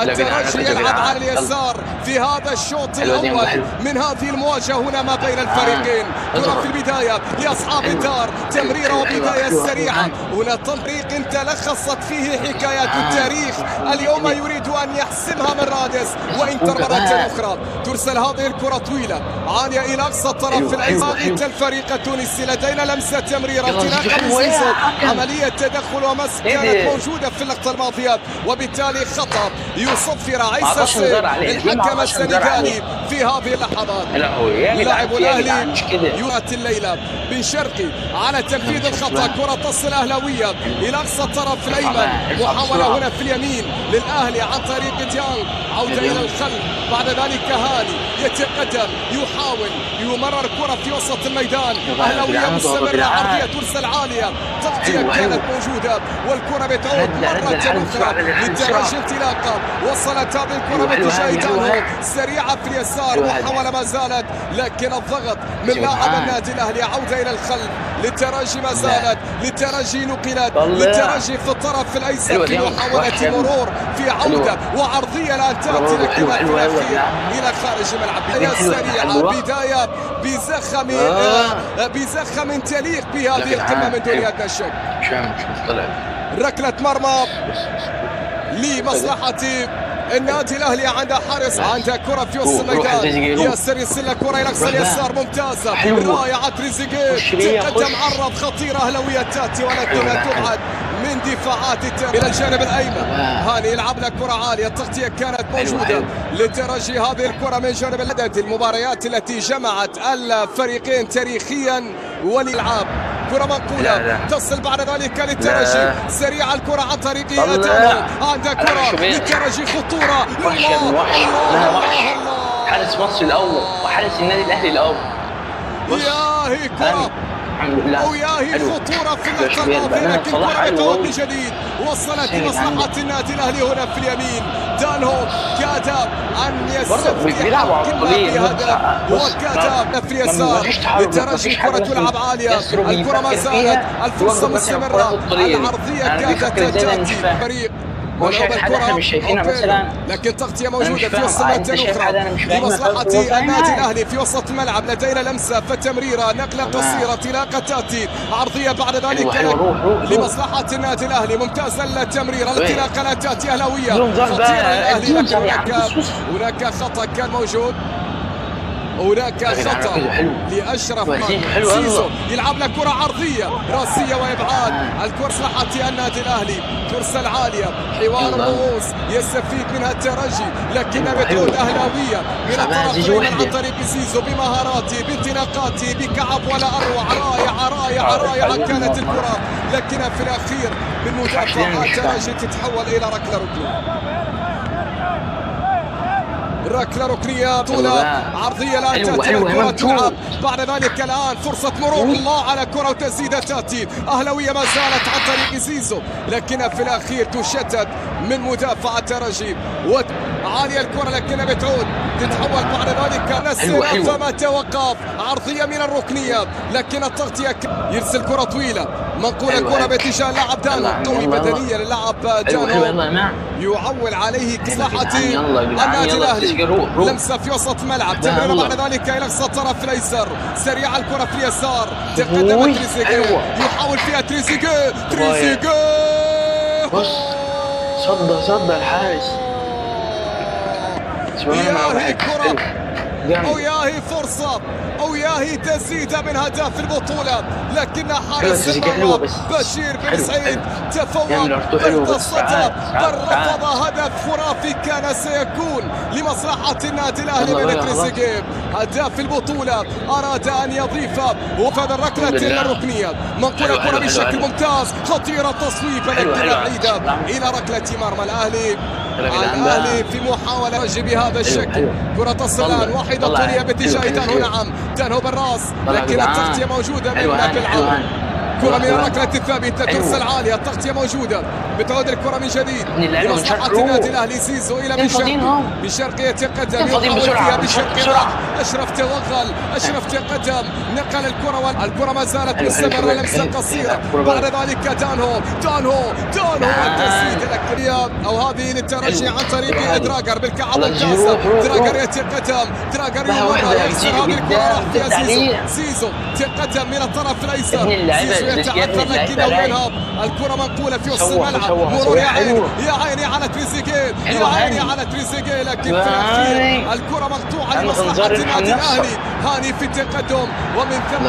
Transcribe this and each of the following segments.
الترجي يلعب على اليسار في هذا الشوط الأول من هذه المواجهة هنا ما بين الفريقين. كرة في البداية لأصحاب الدار، تمريرة وبداية سريعة، هنا تطبيق تلخصت فيه حكايات التاريخ. اليوم يريد أن يحسمها من رادس، وإنتر مرة أخرى ترسل هذه الكرة طويلة عالية إلى أقصى الطرف الأيسر. الفريق التونسي لدينا لمسة تمريرة انطلاقة من زيزو، عملية تدخل ومس كانت موجودة في اللقطة الماضية، وبالتالي خطأ يصفر عيسى السيد الحكم السنغالي في هذه اللحظات. لاعب الأهلي يؤتي الليلة بن شرقي على تنفيذ الخطأ. كرة تصل أهلاوية إلى أقصى الطرف الأيمن، محاولة هنا في اليمين للأهلي عن طريق ديانج، عودة إلى الخلف، بعد ذلك هاني يتقدم يحاول يمرر كرة في وسط الميدان. أهلاوية مستمرة، عرضية ترسل عالية، تغطية كانت موجودة والكرة بتعود مرة أخرى للترجي انطلاقة. وصلت هذه الكرة باتجاه دانو سريعة في اليسار، محاولة ما زالت لكن الضغط من لاعب النادي الأهلي، عودة إلى الخلف للترجي ما زالت، للترجي نقلت للترجي في الطرف الأيسر في محاولة مرور في عودة وعرضية الآن تأتي لكن في الأخير إلى خارج الملعب. بداية سريعة، بداية بزخم تليق بهذه القمة من دون أدنى شك. ركلة مرمى لمصلحة النادي الأهلي، عند حارس، عند كرة في وسط الميدان، ياسر يرسل كرة إلى أقصى اليسار ممتازة رائعة. تريزيجيه تقدم، عرض خطيرة أهلاوية تأتي ولكنها تبعد من دفاعات الترجي إلى الجانب الأيمن. هاني يلعب لك كرة عالية، التغطية كانت موجودة للترجي. هذه الكرة من جانب العدد المباريات التي جمعت الفريقين تاريخيا والإلعاب. كرة منقولة تصل بعد ذلك للترجي، سريعة الكرة عن طريق أدانو، عند كرة للترجي خطورة. الله حارس مصر الأول وحارس النادي الأهلي الأول. ياهي كرة وياهي خطورة في اللقطة الماضية، لكن كرة بتعود من جديد، وصلت لمصلحة النادي الأهلي هنا في اليمين. دانو كاد أن يستفتح قمة بهدف، وكاد في اليسار للترجي. الكرة تلعب عالية، الكرة ما زالت، الفرصة مستمرة، العرضية كادت تأتي فريق احنا مش شايفينها مثلا، لكن تغطية موجودة في وسط الميدان أخرى لمصلحة النادي الأهلي في وسط الملعب. لدينا لمسة فتمريرة، نقلة قصيرة، انطلاقة تأتي، عرضية بعد ذلك لمصلحة النادي الأهلي، ممتازة التمريرة، الانطلاقة لا تأتي أهلاوية خطيرة للأهلي، لكن هناك خطأ كان موجود. هناك خطأ لأشرف زيزو، يلعب لك كرة عرضية راسية وإبعاد. الكرة مصلحة النادي الأهلي، ترسل عالية، حوار الرؤوس يستفيد منها الترجي، لكنها بتعود أهلاوية من الطرف الأيمن عن طريق زيزو بمهاراته بانطلاقاته بكعب ولا أروع. رائعة كانت الكرة، لكنها في الأخير من مدافع الترجي تتحول إلى ركلة ركنية. ركلة ركنية طولة عرضية الآن تأتي الكرة تلعب، بعد ذلك الآن فرصة مرور. الله على كرة وتسديدة تأتي أهلاوية ما زالت عن طريق زيزو، لكنها في الأخير تشتت من مدافع الترجي. عالية الكرة لكنها بتعود تتحول بعد ذلك نسينا فما توقف. عرضية من الركنية لكن التغطية يرسل كرة طويلة منقولة، الكرة باتجاه اللاعب دانو، قوي بدنيا للاعب دانو، يعول عليه مصلحة النادي الأهلي. لمسة في وسط الملعب، تمريرة بعد ذلك إلى أقصى الطرف الأيسر، سريعة الكرة في اليسار، تقدم تريزيجيه، يحاول فيها تريزيجيه صد الحارس. ياهي كرة أو ياهي فرصة أو ياهي تسديدة من هداف البطولة، لكن حارس المرمى بشير بن سعيد تفوق ضد الصدى، بل رفض هدف خرافي كان سيكون لمصلحة النادي الأهلي من تريزيجيه. هداف البطولة أراد أن يضيف وفاد الركلة الركنية، منقولة كرة بشكل ممتاز، خطيرة تصويبة لكن بعيدة إلى ركلة مرمى الأهلي. الأهلي في محاولة بهذا الشكل، كرة تصل الآن واحدة طولية باتجاه دانو. نعم دانو بالراس، لكن التغطية موجودة من بالعون. كرة من الركلة الثابتة ترسل عالية، التغطية موجودة، بتعود الكرة من جديد لمصلحة النادي الأهلي. زيزو إلى بن شرقي يتقدم يحاول فيها بن شرقي، أشرف توغل، أشرف تقدم، نقل الكرة ما زالت مستمرة، لمسة قصيرة، بعد ذلك دانهو التسديد الأكبر أو هذه للترجي عن طريق دراجر بالكعب ممتازة، دراجر يتقدم، دراجر يكسر هذه الكرة، راح فيها زيزو تقدم من الطرف الأيسر، زيزو يتعثر لكنه ينهض، الكرة منقولة في وسط الملعب، مرور يا عيني على تريزيجيه، لكن في الأخير الكرة مقطوعة لمصلحة النادي الأهلي. هاني في التقدم ومن ثم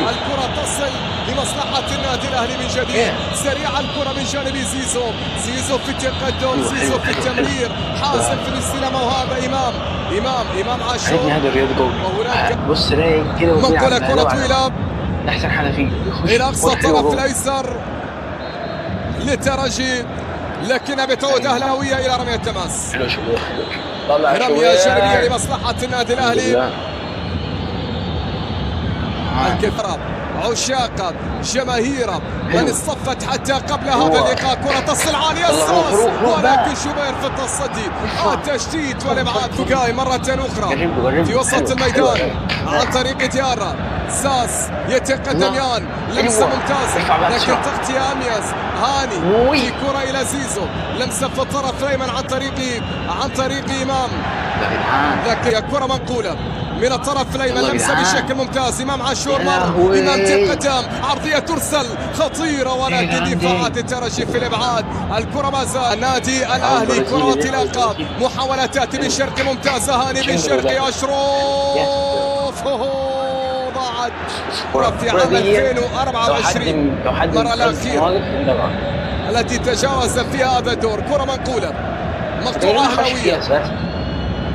الكرة تصل لمصلحة النادي الأهلي من جديد، سريعة الكرة من جانب زيزو في التقدم، زيزو في التمرير، حاسم في الاستلام، وهذا إمام عاشور. هذا الرياض جول، بص رايق كده منقولة كرة طويلة أحسن حاجة فيه إلى أقصى الطرف الأيسر للترجي، لكنها بتعود أهلاوية إلى رمية التماس. رمية جانبية لمصلحة النادي الأهلي. الكثرة عشاق جماهير من اصطفت حتى قبل هذا اللقاء، كرة تصل عالية ولكن شوبير في التصدي، التشتيت والابعاد. فقاي مرة أخرى في وسط الميدان عن طريق ديارة، ساس يتقدم يان، لمسة ممتازة لكن تغطية أميز. هاني في كرة إلى زيزو، لمسة في الطرف الأيمن عن طريق إمام، لكن الكرة منقولة من الطرف الأيمن، لمسة بشكل ممتاز. إمام عاشور إمام تقدم، عرضية ترسل خطيرة ولكن دفاعات الترجي في الإبعاد. الكرة ما زال النادي الأهلي، كرة انطلاقة، محاولة تأتي بن شرقي ممتازة، هاني بن شرقي، أشرف ضاعت في عام 2024 المرة الأخيرة التي تجاوز فيها هذا الدور. كرة منقولة مقطوعة أهلاوية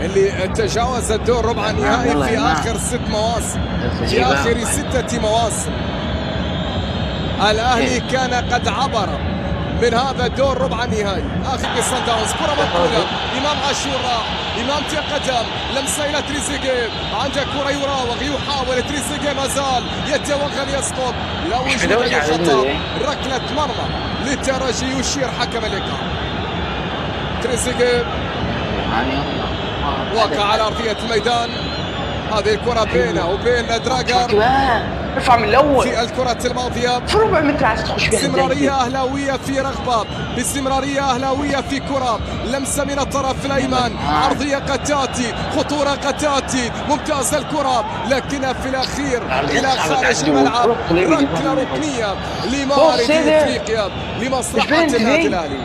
اللي تجاوز الدور ربع النهائي في آخر 6 مواسم، في آخر 6 مواسم الأهلي كان قد عبر من هذا الدور ربع النهائي. آخر صن داونز، كرة منقولة، إمام عاشور راح، إمام تقدم، لمسة إلى تريزيجيه، عنده كرة يراوغ، يحاول تريزيجيه، ما زال يتوغل، يسقط، لا وجود لخطأ، ركلة مرمى للترجي، يشير حكم اللقاء. تريزيجيه وقع على أرضية الميدان، هذه الكرة بينه وبين دراجر، ارفع من الأول في الكرة الماضية في ربع متر عايز تخش فيها، استمرارية أهلاوية في رغبة، باستمرارية أهلاوية في كرة، لمسة من الطرف الأيمن، عرضية قد تأتي، خطورة قد تأتي، ممتازة الكرة لكنها في الأخير إلى خارج الملعب، ركلة ركنية لموارد إفريقيا لمصلحة النادي الأهلي.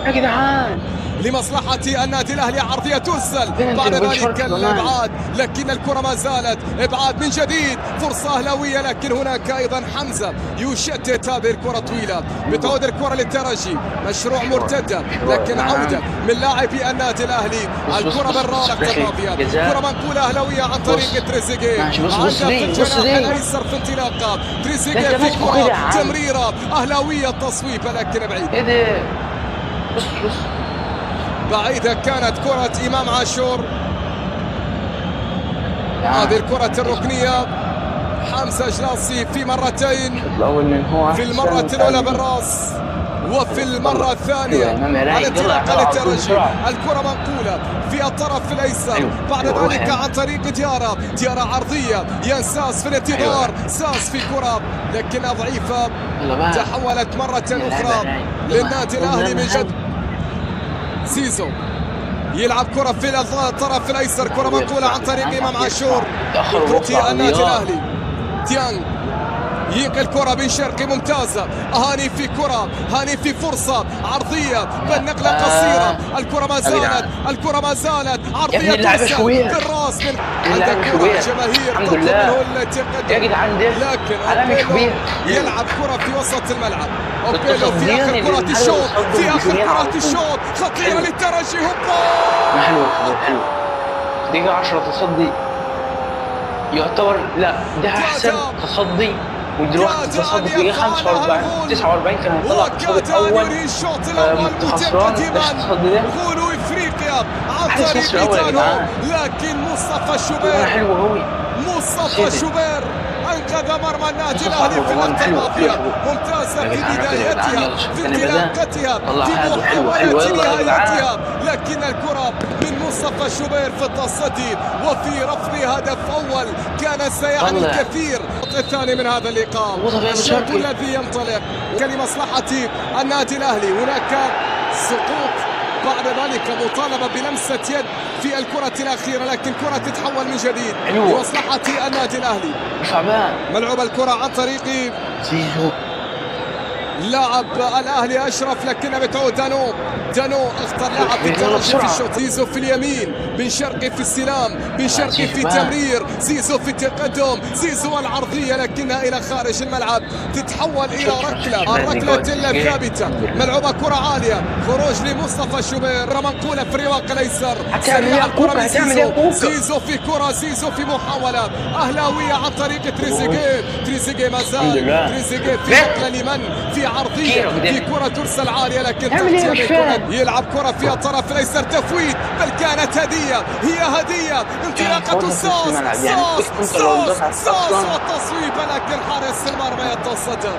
يا جدعان لمصلحة النادي الأهلي، عرضية ترسل، بعد ذلك الإبعاد، لكن الكرة ما زالت إبعاد من جديد، فرصة أهلاوية، لكن هناك أيضا حمزة يشتت هذه الكرة طويلة، بتعود الكرة للترجي، مشروع مرتدة لكن عودة من لاعبي النادي الأهلي. الكرة بالرارق الماضية، كرة منقولة أهلاوية عن طريق تريزيجيه، عنده في الجناح الأيسر في انطلاقة، تريزيجيه في كرة تمريرة أهلاوية، التصويب لكن بعيد. بص بعيدة كانت كرة إمام عاشور. هذه الكرة الركنية، حمزة جلاصي في مرتين، في المرة الأولى بالراس وفي المرة الثانية على انطلاقة للترجي. الكرة منقولة في الطرف الأيسر، بعد ذلك عن طريق ديارة عرضية، ينساس في الانتظار، ساس في كرة لكنها ضعيفة، تحولت مرة أخرى للنادي الأهلي من جد. زيزو يلعب كرة في الطرف الأيسر، كرة منقولة عن طريق إمام عاشور، يتركها النادي الأهلي. ديانج ينقل كرة بن شرقي ممتازة، هاني في كرة، هاني في فرصة عرضية بالنقلة قصيرة، الكرة ما زالت عرضية ترسل بالراس من عند كرة جماهير تطلب منه التقدم، لكن أوبيلو يلعب كرة في وسط الملعب. أوبيلو في آخر كرة الشوط، خطيرة للترجي، هوبا حلو دقيقة 10 تصدي يعتبر، لا ده أحسن تصدي، ودلوقتي تصدي دقيقة 49 كان هيطلع الشوط الأول خسران غولو إفريقيا عن طريق دانهو، لكن مصطفى شوبير حلو قوي، مصطفى شوبير أنقذ اتخذ مرمى النادي الاهلي في اللقطه الماضيه، ممتازه في بدايتها، في انطلاقتها، في محاولة نهايتها، لكن الكرة من مصطفى شوبير في التصدي وفي رفض هدف اول كان سيعني الكثير. الثاني من هذا اللقاء، الشوط الذي ينطلق لمصلحة النادي الاهلي. هناك سقوط، بعد ذلك مطالبة بلمسة يد في الكرة الأخيرة، لكن كرة تتحول من جديد لمصلحة النادي الأهلي. ملعوب الكرة عن طريق زيزو، لاعب الاهلي اشرف، لكنها بتعود دانو اختار لاعب في الترجي في الشوط. زيزو في اليمين، بن شرقي في السلام، بن شرقي في تمرير، زيزو في التقدم، زيزو العرضيه لكنها الى خارج الملعب، تتحول الى ركله، الركله الثابته. ملعوبه كره عاليه، خروج لمصطفى شوبير، منقوله في الرواق الايسر، سريع الكره من زيزو في كره، زيزو في محاوله اهلاويه عن طريق تريزيجيه ما زال تريزيجيه في نقله لمن في عرضيه، في كرة ترسل عالية لكن يلعب كرة في الطرف الايسر، تفويت، بل كانت هدية، هي هدية، انطلاقة الصاص والتصويب، لكن حارس المرمى يتصدى.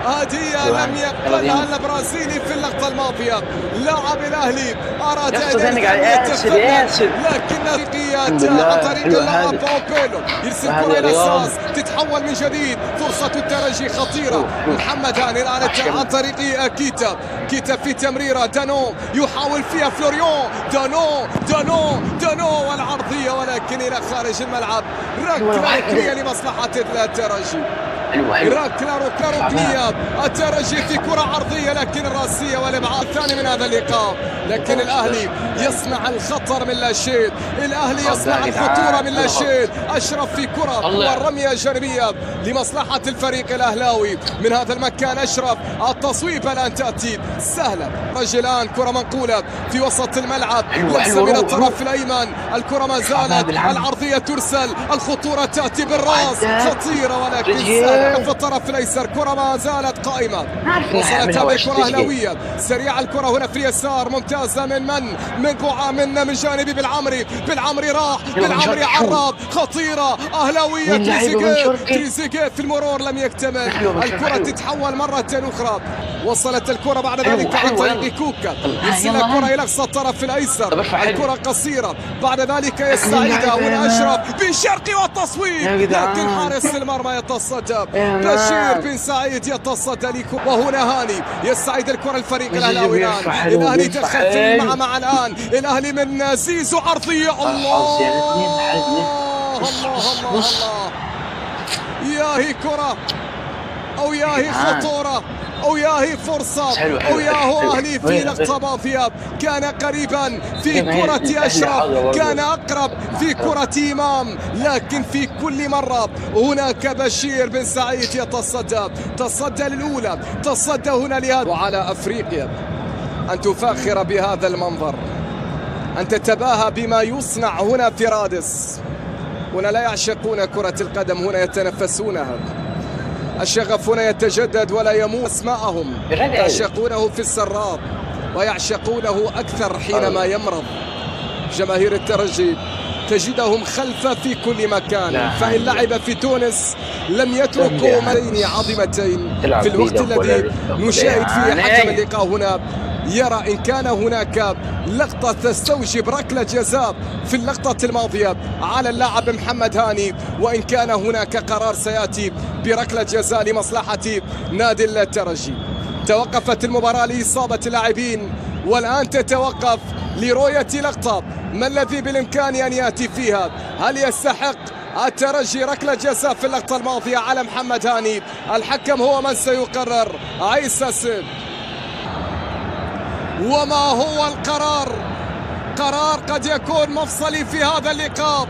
هدية لم يقبلها البرازيلي في اللقطة الماضية. لاعب الأهلي أراد أن يتفنن، لكن رقيات عن طريق اللاعب بوبيلو، يرسل كرة إلى الساس، تتحول من جديد، فرصة الترجي خطيرة. محمد هاني الآن عن طريق كيتا في تمريرة، دانو يحاول فيها فلوريون، دانو والعرضية ولكن إلى خارج الملعب. ركلة لمصلحة الترجي، ركلة ركنية، الترجي في كرة عرضية لكن الراسية والابعاد الثاني من هذا اللقاء. لكن الاهلي يصنع الخطر من لا شيء، الاهلي يصنع الخطورة من لا شيء. اشرف في كرة والرمية جانبية لمصلحة الفريق الاهلاوي من هذا المكان. اشرف التصويب الان تأتي سهلة، الان كرة منقولة في وسط الملعب، لمسة من الطرف الايمن، الكرة ما زالت، العرضية ترسل، الخطورة تأتي بالراس، خطيرة ولكن سهلة في الطرف الايسر، كرة ما زالت قائمة، وصلت هذه كرة اهلاوية سريعة. الكرة هنا في اليسار، ممتازة من جانبي بالعمري راح، بالعمري عرض، خطيرة اهلاوية. تريزيجيه في المرور لم يكتمل، الكرة تتحول مرة اخرى. وصلت الكرة بعد ذلك عن طريق كوكا، يرسل الكرة الى اقصى الطرف الايسر، الكرة قصيرة، بعد ذلك يستعيدها هنا اشرف بن شرقي والتصويب، لكن حارس المرمى يتصدى، بشير بن سعيد يتصدى لكم. وهنا هاني يستعيد الكرة الفريق الاهلاوي الان، الاهلي دخل في مع الان، الاهلي من زيزو عرضية، الله يا هي كرة او يا هي خطورة او يا هي فرصة او يا هو اهلي في لقطة ماضية. كان قريبا في كرة اشرف، كان اقرب في كرة امام، لكن في كل مرة هناك بشير بن سعيد تصدى للاولى، تصدى هنا لهذا. وعلى افريقيا ان تفاخر بهذا المنظر، ان تتباهى بما يصنع هنا في رادس. هنا لا يعشقون كرة القدم، هنا يتنفسونها. الشغف هنا يتجدد ولا يموت. اسماءهم يعشقونه في السراء ويعشقونه أكثر حينما يمرض. جماهير الترجي تجدهم خلفه في كل مكان، فإن لعب في تونس لم يتركوا مرين عظيمتين. في الوقت الذي نشاهد فيه حكم اللقاء هنا يرى إن كان هناك لقطة تستوجب ركلة جزاء في اللقطة الماضية على اللاعب محمد هاني، وإن كان هناك قرار سيأتي بركلة جزاء لمصلحة نادي الترجي. توقفت المباراة لإصابة اللاعبين والآن تتوقف لرؤية لقطة ما الذي بالإمكان أن يأتي فيها. هل يستحق الترجي ركلة جزاء في اللقطة الماضية على محمد هاني؟ الحكم هو من سيقرر، عيسى سيد. وما هو القرار؟ قرار قد يكون مفصلي في هذا اللقاء.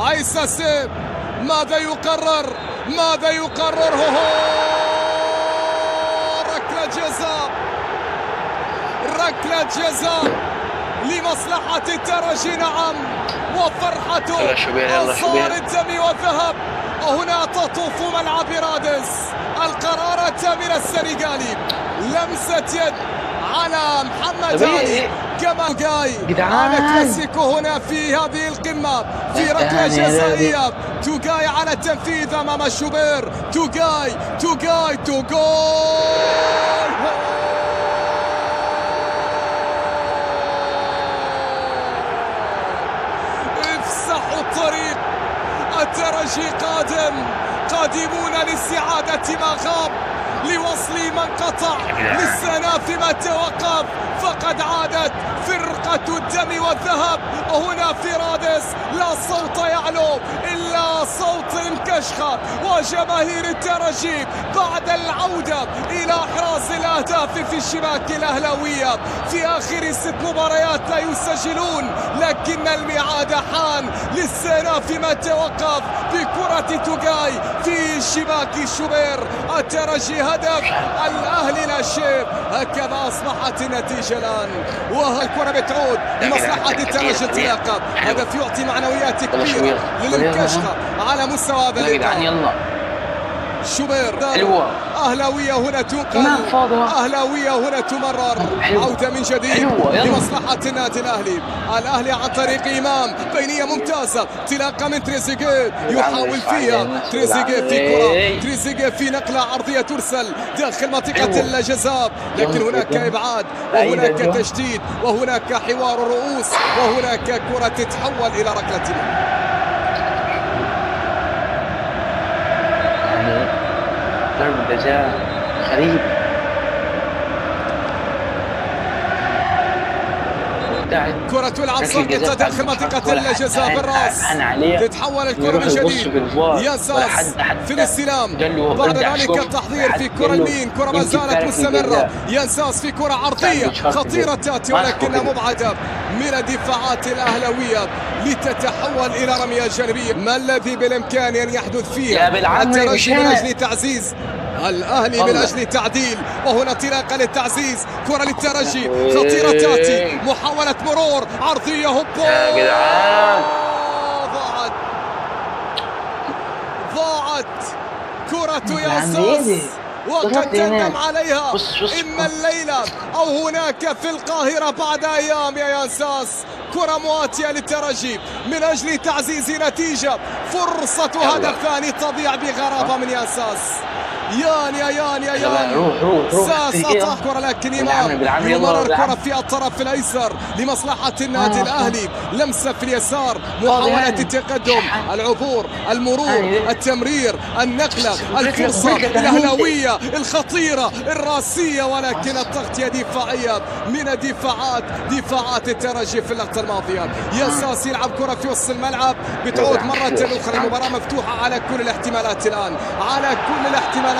عيسى سيد ماذا يقرر؟ ركلة جزاء لمصلحة الترجي، نعم، وفرحته أنصار الدم وذهب. وهنا تطوف ملعب رادس، القرار التام السنغالي، لمسة يد على محمد علي كما على كلاسيكو هنا في هذه القمة في ركلة جزائية. توغاي على التنفيذ أمام شوبير. توغاي افسحوا الطريق. الترجي قادمون لاستعادة ما غاب، لوصل من قطع، للسناف ما توقف. فقد عادت فرقة الدم والذهب هنا في رادس. لا صوت يعلو إلا صوت الكشخة وجماهير الترجي بعد العودة إلى إحراز الأهداف في الشباك الأهلاوية. في آخر 6 مباريات لا يسجلون، لكن الميعاد حان، للسناف ما توقف بكرة توغاي في شباك شوبير. الترجي هدف، الأهلي لا شيء. هكذا أصبحت النتيجة الآن، والكرة بتعود لمصلحة الترجي انطلاقا. هدف يعطي معنويات كبيرة للمكشخة على مستوى هذا اللقاء. شوبير أهلاوية هنا تنقل، أهلاوية هنا تمرر. عودة من جديد لمصلحة النادي الأهلي. الأهلي عن طريق إمام، بينية ممتازة، انطلاقة من تريزيجيه يحاول فيها. تريزيجيه في كرة، تريزيجيه في نقلة عرضية ترسل داخل منطقة الجزاء، لكن هناك إبعاد وهناك تشديد وهناك حوار رؤوس وهناك كرة تتحول إلى ركلة. ضربة جزاء غريب. كرة تلعب ساقطة داخل منطقة الجزاء بالراس، تتحول الكرة من جديد. ينساس في الاستلام، بعد ذلك التحضير في كرة اليمين، كرة ما زالت مستمرة. ينساس في كرة عرضية خطيرة تأتي ولكنها مبعدة من الدفاعات الأهلاوية لتتحول إلى رمية جانبية. ما الذي بالإمكان أن يحدث فيها؟ الترجي من أجل تعزيز، الأهلي من أجل تعديل، وهنا انطلاقة للتعزيز. كرة للترجي خطيرة تأتي، محاولة مرور عرضية هوبا يا جدعان، ضاعت كرة ياساس وقد تندم عليها إما الليلة أو هناك في القاهرة بعد أيام. يا ياساس كرة مواتية للترجي من أجل تعزيز نتيجة، فرصة هدف ثاني تضيع بغرابة من ياساس. يان ساس أطاح كرة، لكن إمام يمرر كرة في الطرف الأيسر لمصلحة النادي الأهلي. لمسة في اليسار، محاولة التقدم، العبور، المرور، التمرير، النقلة، الفرصة الأهلاوية الخطيرة الراسية، ولكن التغطية دفاعية من دفاعات الترجي في اللقطة الماضية. ياساس يلعب كرة في وسط الملعب، بتعود مرة أخرى. المباراة مفتوحة على كل الاحتمالات الآن، على كل الاحتمالات.